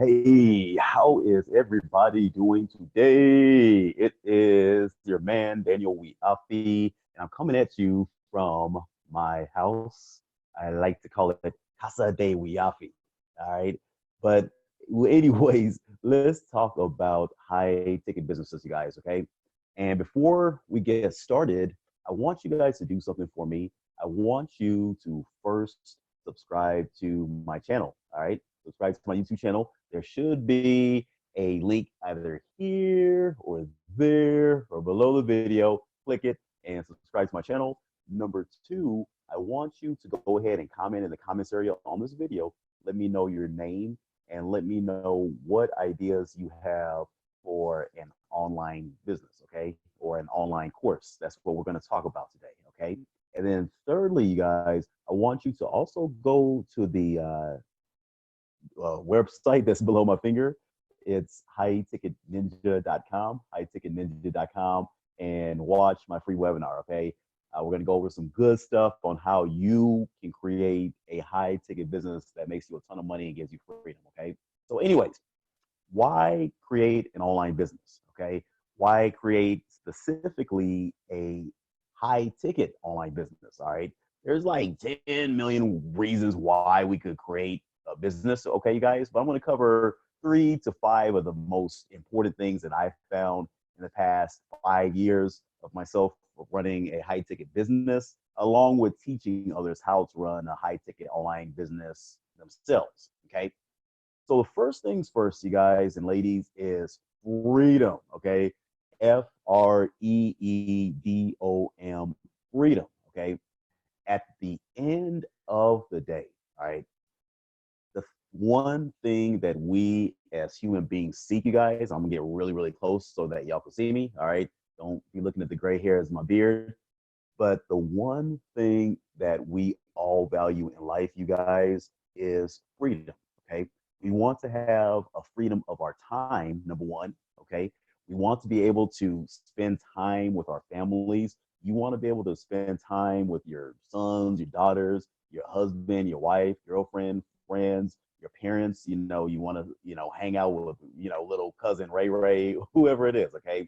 Hey, how is everybody doing today? It is your man, Daniel Wiafi, and I'm coming at you from my house. I like to call it Casa de Wiafi. All right. But, anyways, let's talk about high ticket businesses, you guys. Okay. And before we get started, I want you guys to do something for me. I want you to first subscribe to my channel. All right. Subscribe to my YouTube channel. There should be a link either here or there or below the video. Click it and subscribe to my channel. Number two, I want you to go ahead and comment in the comments area on this video. Let me know your name and let me know what ideas you have for an online business, okay? Or an online course. That's what we're going to talk about today, okay? And then thirdly, you guys, I want you to also go to the website that's below my finger. It's highticketninja.com, and watch my free webinar, okay? We're going to go over some good stuff on how you can create a high ticket business that makes you a ton of money and gives you freedom, okay? So anyways, why create an online business, okay? Why create specifically a high ticket online business, all right? There's like 10 million reasons why we could create a business, okay, you guys? But I'm going to cover 3 to 5 of the most important things that I've found in the past 5 years of myself running a high ticket business, along with teaching others how to run a high ticket online business themselves, okay? So the first things first, you guys and ladies, is freedom, okay? FREEDOM, freedom, okay? At the end of the day, all right, the one thing that we as human beings seek, you guys, I'm gonna get really, really close so that y'all can see me, all right? Don't be looking at the gray hairs in my beard. But the one thing that we all value in life, you guys, is freedom, okay? We want to have a freedom of our time, number one, okay? We want to be able to spend time with our families. You want to be able to spend time with your sons, your daughters, your husband, your wife, girlfriend, friends, your parents. You want to, hang out with, little cousin Ray Ray, whoever it is, okay?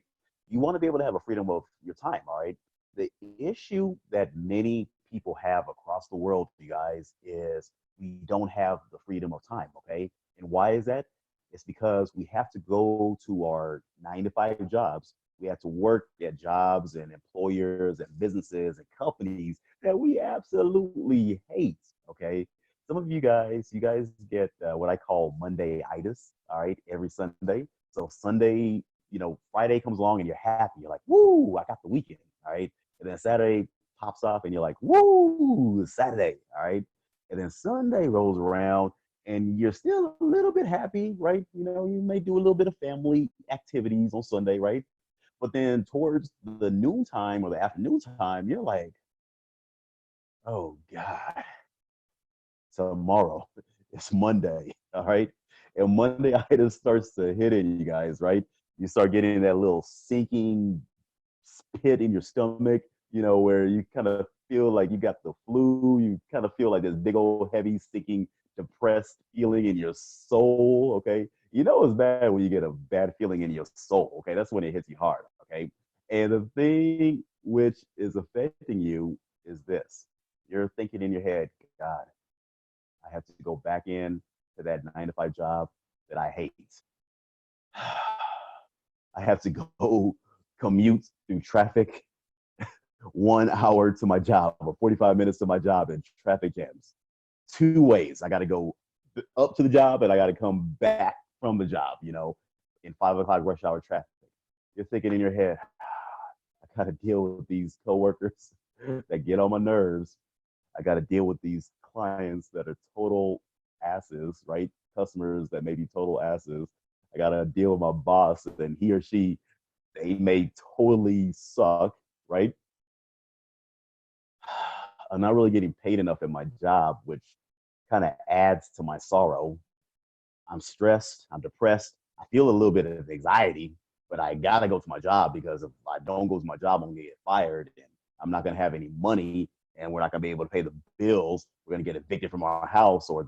You want to be able to have a freedom of your time, all right? The issue that many people have across the world, you guys, is we don't have the freedom of time, okay? And why is that? It's because we have to go to our 9 to 5 jobs. We have to work at jobs and employers and businesses and companies that we absolutely hate, okay? Some of you guys get what I call Monday-itis, all right, every Sunday. So Sunday, Friday comes along and you're happy. You're like, woo, I got the weekend, all right? And then Saturday pops off and you're like, woo, Saturday, all right? And then Sunday rolls around and you're still a little bit happy, right? You may do a little bit of family activities on Sunday, right? But then towards the noontime or the afternoon time, you're like, oh God, tomorrow. It's Monday, all right? And Monday itis starts to hit it, you guys, right? You start getting that little sinking pit in your stomach, where you kind of feel like you got the flu. You kind of feel like this big old heavy, sticking, depressed feeling in your soul. Okay. It's bad when you get a bad feeling in your soul. Okay. That's when it hits you hard. Okay. And the thing which is affecting you is this: you're thinking in your head, God, I have to go back in to that 9 to 5 job that I hate. I have to go commute through traffic 1 hour to my job or 45 minutes to my job in traffic jams. 2 ways. I got to go up to the job and I got to come back from the job, in 5 o'clock rush hour traffic. You're thinking in your head, I got to deal with these coworkers that get on my nerves. I got to deal with these clients that are total asses, right? Customers that may be total asses. I got to deal with my boss and he or she, they may totally suck, right? I'm not really getting paid enough at my job, which kind of adds to my sorrow. I'm stressed, I'm depressed, I feel a little bit of anxiety, but I gotta go to my job because if I don't go to my job, I'm gonna get fired and I'm not gonna have any money and we're not gonna be able to pay the bills. We're gonna get evicted from our house or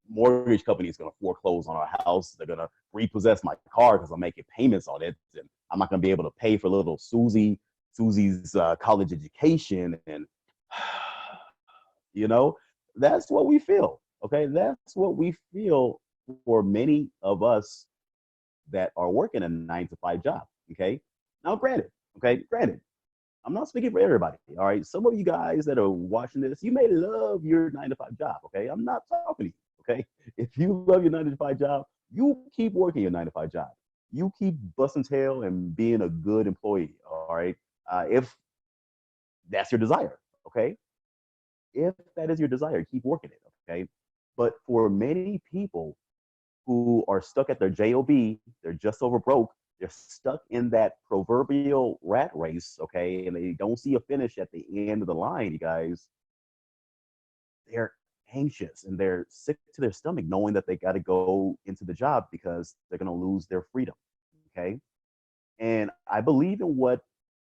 mortgage company is going to foreclose on our house. They're going to repossess my car because I'm making payments on it, and I'm not going to be able to pay for little Susie's college education. And you know, that's what we feel. Okay, that's what we feel for many of us that are working a 9 to 5 job. Okay, now granted, I'm not speaking for everybody. All right. Some of you guys that are watching this, you may love your 9 to 5 job. Okay. I'm not talking to you. Okay. If you love your 9 to 5 job, you keep working your 9 to 5 job. You keep busting tail and being a good employee. All right. If that's your desire. Okay. If that is your desire, keep working it. Okay. But for many people, who are stuck at their job, they're just over broke, they're stuck in that proverbial rat race, okay, and they don't see a finish at the end of the line, you guys. They're anxious and they're sick to their stomach knowing that they got to go into the job because they're going to lose their freedom, okay. And I believe in what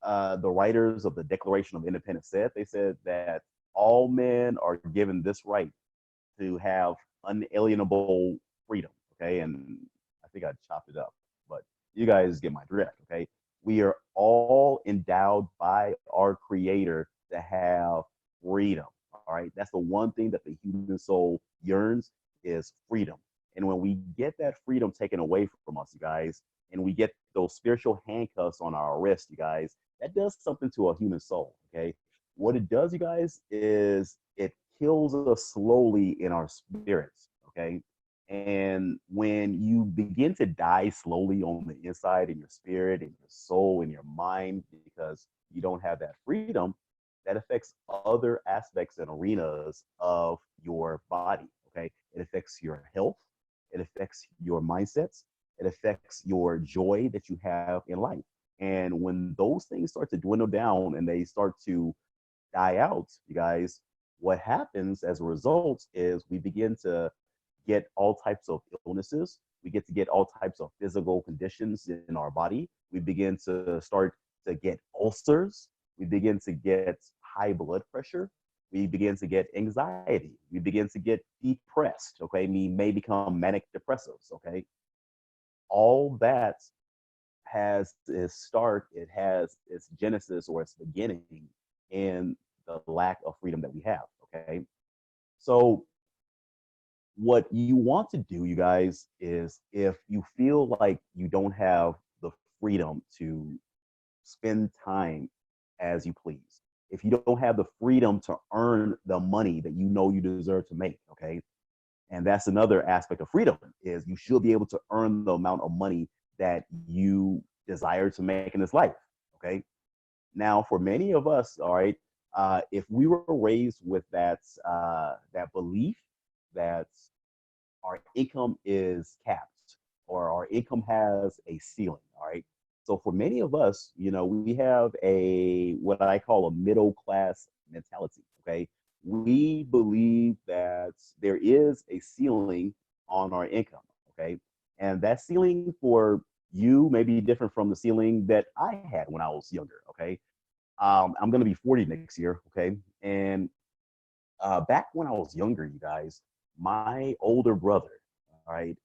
the writers of the Declaration of Independence said. They said that all men are given this right to have unalienable freedom. Okay. And I think I chopped it up, but you guys get my drift. Okay. We are all endowed by our creator to have freedom. All right. That's the one thing that the human soul yearns is freedom. And when we get that freedom taken away from us, you guys, and we get those spiritual handcuffs on our wrist, you guys, that does something to a human soul. Okay. What it does, you guys, is it kills us slowly in our spirits. Okay. And when you begin to die slowly on the inside, in your spirit, in your soul, in your mind, because you don't have that freedom, that affects other aspects and arenas of your body. Okay. It affects your health, it affects your mindsets, it affects your joy that you have in life. And when those things start to dwindle down and they start to die out, you guys, what happens as a result is we begin to get all types of illnesses. We get to get all types of physical conditions in our body. We begin to start to get ulcers. We begin to get high blood pressure. We begin to get anxiety. We begin to get depressed. Okay. We may become manic depressives. Okay. All that has its start, it has its genesis or its beginning in the lack of freedom that we have. Okay. So, what you want to do, you guys, is if you feel like you don't have the freedom to spend time as you please, if you don't have the freedom to earn the money that you know you deserve to make, okay, and that's another aspect of freedom is you should be able to earn the amount of money that you desire to make in this life, okay. Now, for many of us, all right, if we were raised with that belief that our income is capped or our income has a ceiling, all right. So for many of us, we have a what I call a middle class mentality. Okay, we believe that there is a ceiling on our income. Okay, and that ceiling for you may be different from the ceiling that I had when I was younger. Okay, I'm going to be 40 next year. Okay, and back when I was younger, you guys, my older brother, all right,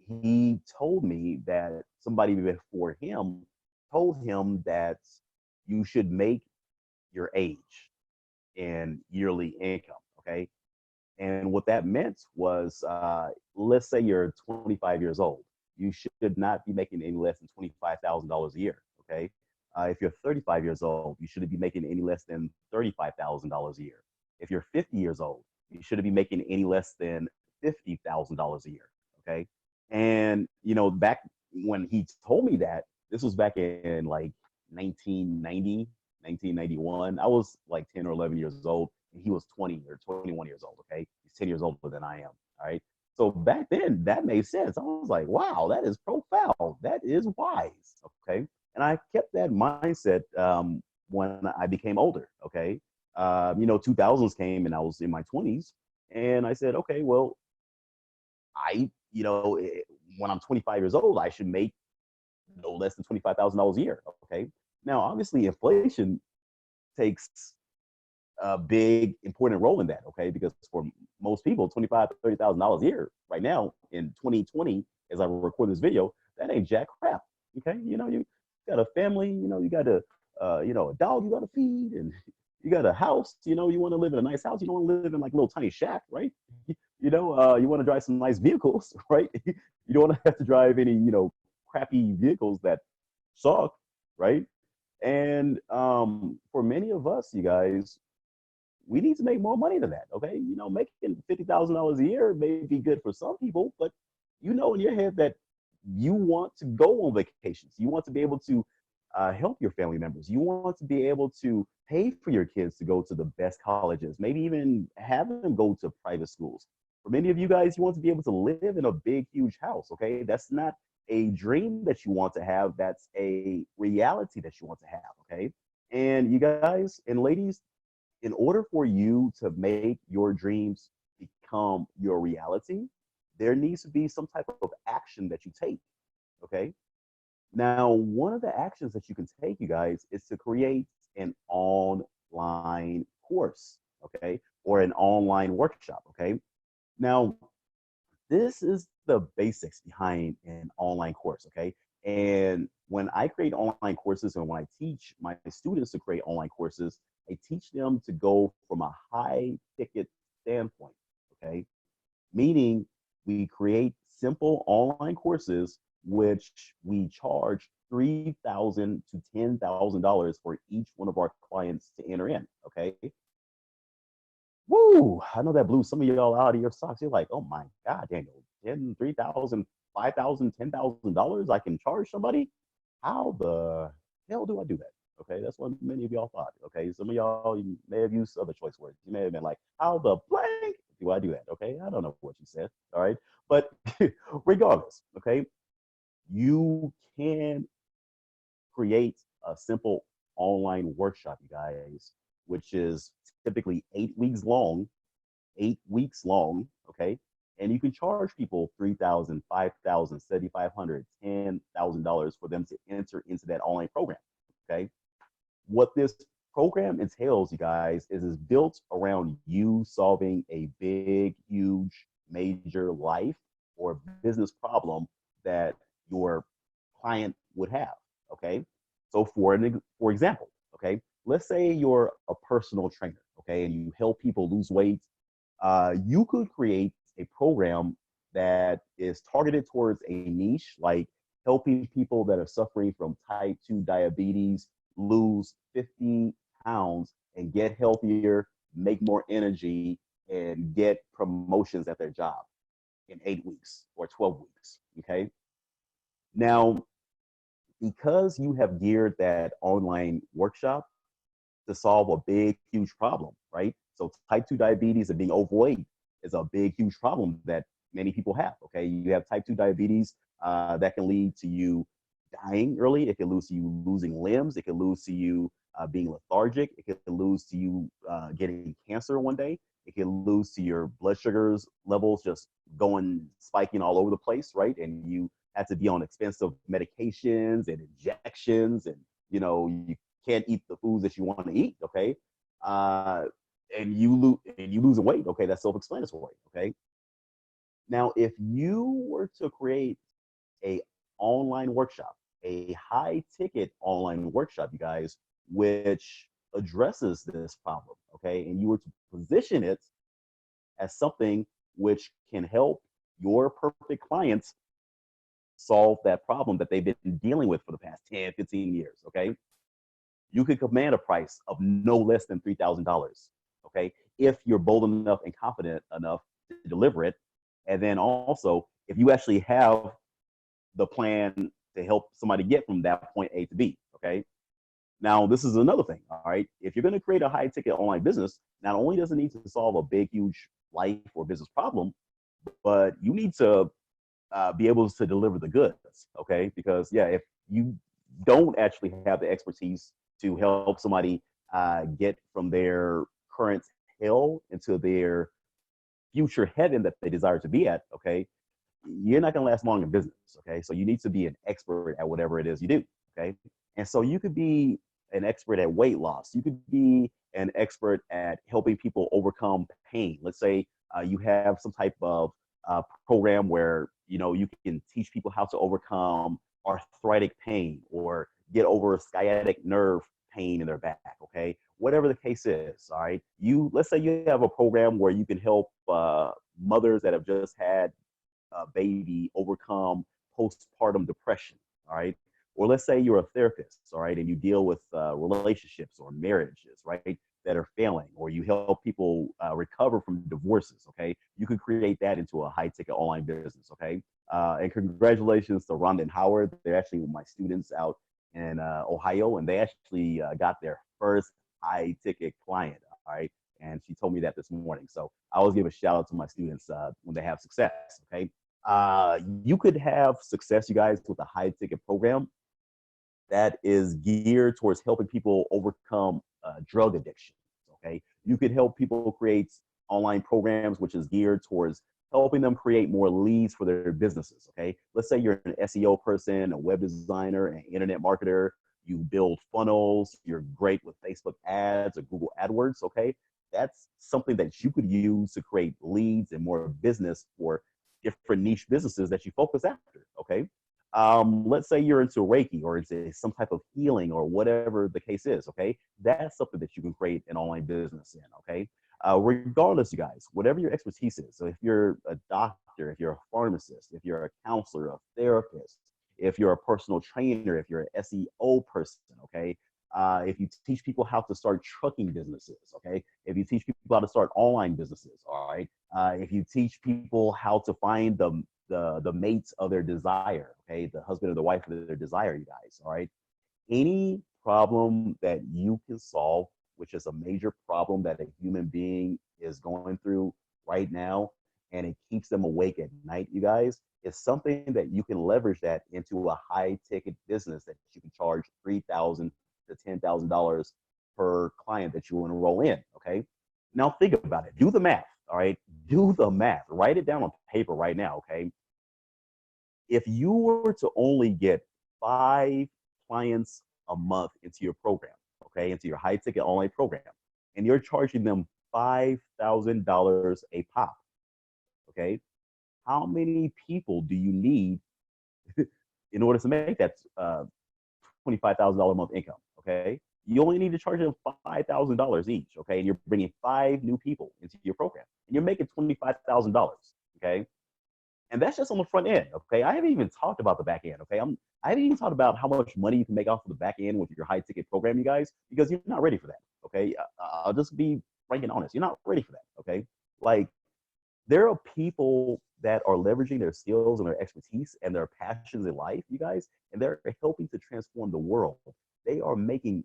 he told me that somebody before him told him that you should make your age in yearly income. Okay. And what that meant was, let's say you're 25 years old, you should not be making any less than $25,000 a year. Okay. If you're 35 years old, you shouldn't be making any less than $35,000 a year. If you're 50 years old, you shouldn't be making any less than $50,000 a year. Okay. And, back when he told me that, this was back in like 1990, 1991. I was like 10 or 11 years old, and he was 20 or 21 years old. Okay. He's 10 years older than I am. All right. So back then, that made sense. I was like, wow, that is profound. That is wise. Okay. And I kept that mindset when I became older. Okay. 2000s came and I was in my 20s. And I said, okay, well, when I'm 25 years old, I should make no less than $25,000 a year. Okay. Now, obviously, inflation takes a big important role in that, okay? Because for most people, $25,000 to $30,000 a year right now in 2020, as I record this video, that ain't jack crap. Okay, you got a family, you got a dog you got to feed, and you got a house. You want to live in a nice house. You don't want to live in like a little tiny shack, right? You want to drive some nice vehicles, right? You don't want to have to drive any crappy vehicles that suck, right? And for many of us, you guys, we need to make more money than that. Okay, making $50,000 a year may be good for some people, but in your head that you want to go on vacations, you want to be able to help your family members, you want to be able to pay for your kids to go to the best colleges, maybe even have them go to private schools. For many of you guys, you want to be able to live in a big, huge house. Okay, that's not a dream that you want to have. That's a reality that you want to have. Okay, and you guys and ladies, in order for you to make your dreams become your reality, there needs to be some type of action that you take. Okay. Now, one of the actions that you can take, you guys, is to create an online course. Okay. Or an online workshop. Okay. Now, this is the basics behind an online course. Okay. And when I create online courses and when I teach my students to create online courses, I teach them to go from a high ticket standpoint, okay? Meaning we create simple online courses which we charge $3,000 to $10,000 for each one of our clients to enter in, okay? Woo! I know that blew some of y'all out of your socks. You're like, oh my God, Daniel, 10, 3,000, 5,000, $10,000 I can charge somebody? How the hell do I do that? Okay, that's what many of y'all thought. Okay, some of y'all you may have used other choice words. You may have been like, how the blank do I do that? Okay, I don't know what you said. All right, but regardless, okay, you can create a simple online workshop, you guys, which is typically 8 weeks long, 8 weeks long, okay? And you can charge people $3,000, $5,000, $7,500, $10,000 for them to enter into that online program, okay? What this program entails, you guys, is built around you solving a big, huge, major life or business problem that your client would have, okay? So for example, okay, let's say you're a personal trainer, okay, and you help people lose weight. You could create a program that is targeted towards a niche, like helping people that are suffering from type 2 diabetes lose 50 pounds and get healthier, make more energy, and get promotions at their job in 8 weeks or 12 weeks. Okay. Now, because you have geared that online workshop to solve a big, huge problem, right? So type 2 diabetes and being overweight is a big, huge problem that many people have. Okay. You have type 2 diabetes that can lead to you dying early. It can lead to you losing limbs. It can lead to you being lethargic. It can lead to you getting cancer one day. It can lead to your blood sugars levels just going spiking all over the place, right? And you have to be on expensive medications and injections, and you can't eat the foods that you want to eat. Okay, and you losing weight. Okay, that's self-explanatory. Okay, now if you were to create a online workshop, a high ticket online workshop, you guys, which addresses this problem, okay, and you were to position it as something which can help your perfect clients solve that problem that they've been dealing with for the past 10, 15 years, okay, you could command a price of no less than $3,000, okay, if you're bold enough and confident enough to deliver it. And then also, if you actually have the plan to help somebody get from that point A to B, okay? Now, this is another thing, all right? If you're going to create a high ticket online business, not only does it need to solve a big, huge life or business problem, but you need to be able to deliver the goods, okay? Because, yeah, if you don't actually have the expertise to help somebody get from their current hell into their future heaven that they desire to be at, okay, you're not going to last long in business. Okay. So you need to be an expert at whatever it is you do. Okay. And so you could be an expert at weight loss. You could be an expert at helping people overcome pain. Let's say you have some type of program where you can teach people how to overcome arthritic pain or get over sciatic nerve pain in their back. Okay, whatever the case is. All right, let's say you have a program where you can help mothers that have just had baby overcome postpartum depression. All right. Or let's say you're a therapist, all right, and you deal with relationships or marriages, right, that are failing, or you help people recover from divorces, okay? You could create that into a high ticket online business, okay? And congratulations to Rhonda and Howard. They're actually my students out in Ohio, and they actually got their first high ticket client, all right? And she told me that this morning. So I always give a shout out to my students when they have success, okay? You could have success, you guys, with a high ticket program that is geared towards helping people overcome drug addiction. Okay, you could help people create online programs which is geared towards helping them create more leads for their businesses. Okay, let's say you're an SEO person, a web designer, an internet marketer. You build funnels. You're great with Facebook ads or Google AdWords. Okay, that's something that you could use to create leads and more business for different niche businesses that you focus after. Okay, let's say you're into Reiki or into some type of healing or whatever the case is, okay? That's something that you can create an online business in, okay? Regardless, you guys, whatever your expertise is. So if you're a doctor, if you're a pharmacist, if you're a counselor, a therapist, if you're a personal trainer, if you're an SEO person, okay? If you teach people how to start trucking businesses, okay? If you teach people how to start online businesses, all right? If you teach people how to find the mates of their desire, okay, the husband or the wife of their desire, you guys, all right. Any problem that you can solve, which is a major problem that a human being is going through right now, and it keeps them awake at night, you guys, is something that you can leverage that into a high ticket business that you can charge $3,000 to $10,000 per client that you enroll in. Okay. Now think about it. Do the math. All right. Do the math. Write it down on paper right now. Okay. If you were to only get 5 clients a month into your program, okay, into your high ticket online program, and you're charging them $5,000 a pop, okay, how many people do you need in order to make that $25,000 a month income? Okay, you only need to charge them $5,000 each, okay, and you're bringing 5 new people into your program, and you're making $25,000, okay. And that's just on the front end, okay? I haven't even talked about the back end, okay? I haven't even talked about how much money you can make off of the back end with your high ticket program, you guys, because you're not ready for that, okay? I'll just be frank and honest. You're not ready for that, okay? Like, there are people that are leveraging their skills and their expertise and their passions in life, you guys, and they're helping to transform the world. They are making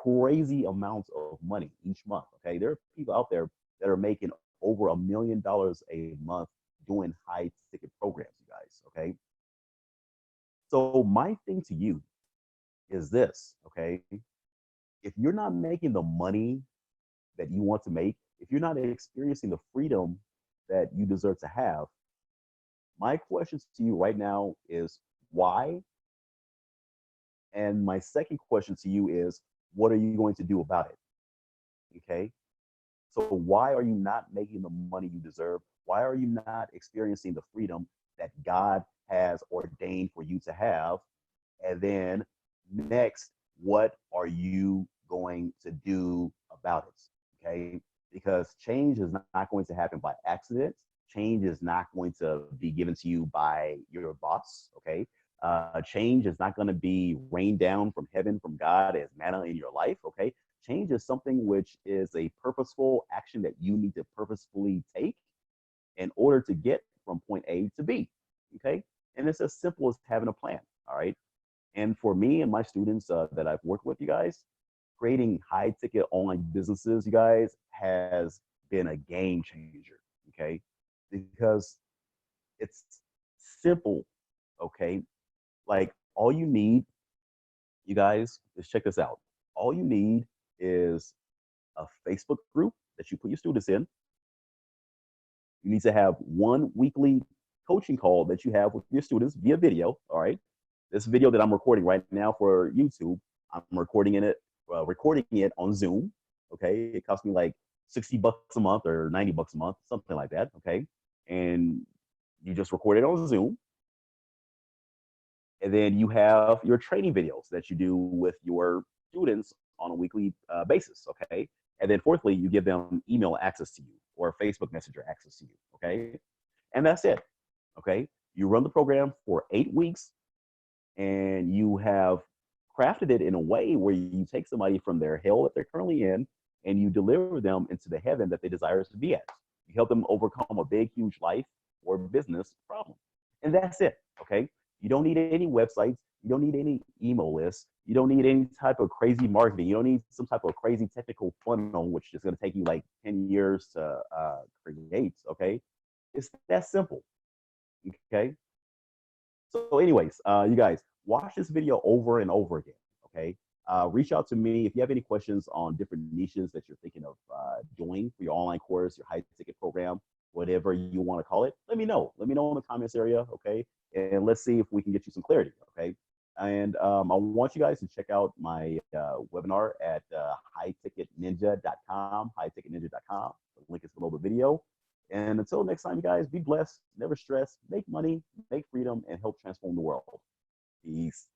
crazy amounts of money each month, okay? There are people out there that are making over $1 million a month doing high ticket programs, you guys, okay? So my thing to you is this, okay? If you're not making the money that you want to make, if you're not experiencing the freedom that you deserve to have, my question to you right now is why? And my second question to you is, what are you going to do about it? Okay? So why are you not making the money you deserve? Why are you not experiencing the freedom that God has ordained for you to have? And then next, what are you going to do about it? Okay? Because change is not going to happen by accident. Change is not going to be given to you by your boss. Okay? Change is not going to be rained down from heaven from God as manna in your life. Okay? Change is something which is a purposeful action that you need to purposefully take in order to get from point A to B. Okay. And it's as simple as having a plan. All right. And for me and my students that I've worked with, you guys, creating high ticket online businesses, you guys, has been a game changer. Okay. Because it's simple. Okay. Like all you need, you guys, is check this out. All you need is a Facebook group that you put your students in. You need to have one weekly coaching call that you have with your students via video. All right. This video that I'm recording right now for YouTube, I'm recording it on Zoom. Okay. It cost me like $60 a month or $90 a month, something like that. Okay. And you just record it on Zoom. And then you have your training videos that you do with your students on a weekly basis. Okay. And then fourthly, you give them email access to you or Facebook Messenger access to you. Okay. And that's it. Okay. You run the program for 8 weeks and you have crafted it in a way where you take somebody from their hell that they're currently in and you deliver them into the heaven that they desire to be at. You help them overcome a big, huge life or business problem. And that's it. Okay. You don't need any websites. You don't need any email lists. You don't need any type of crazy marketing. You don't need some type of crazy technical funnel, which is going to take you like 10 years to create. Okay. It's that simple. Okay. So, anyways, you guys watch this video over and over again. Okay. Reach out to me if you have any questions on different niches that you're thinking of doing for your online course, your high ticket program, whatever you want to call it. Let me know. Let me know in the comments area. Okay. And let's see if we can get you some clarity. Okay. And I want you guys to check out my webinar at highticketninja.com, highticketninja.com. The link is below the video. And until next time, you guys, be blessed, never stress, make money, make freedom, and help transform the world. Peace.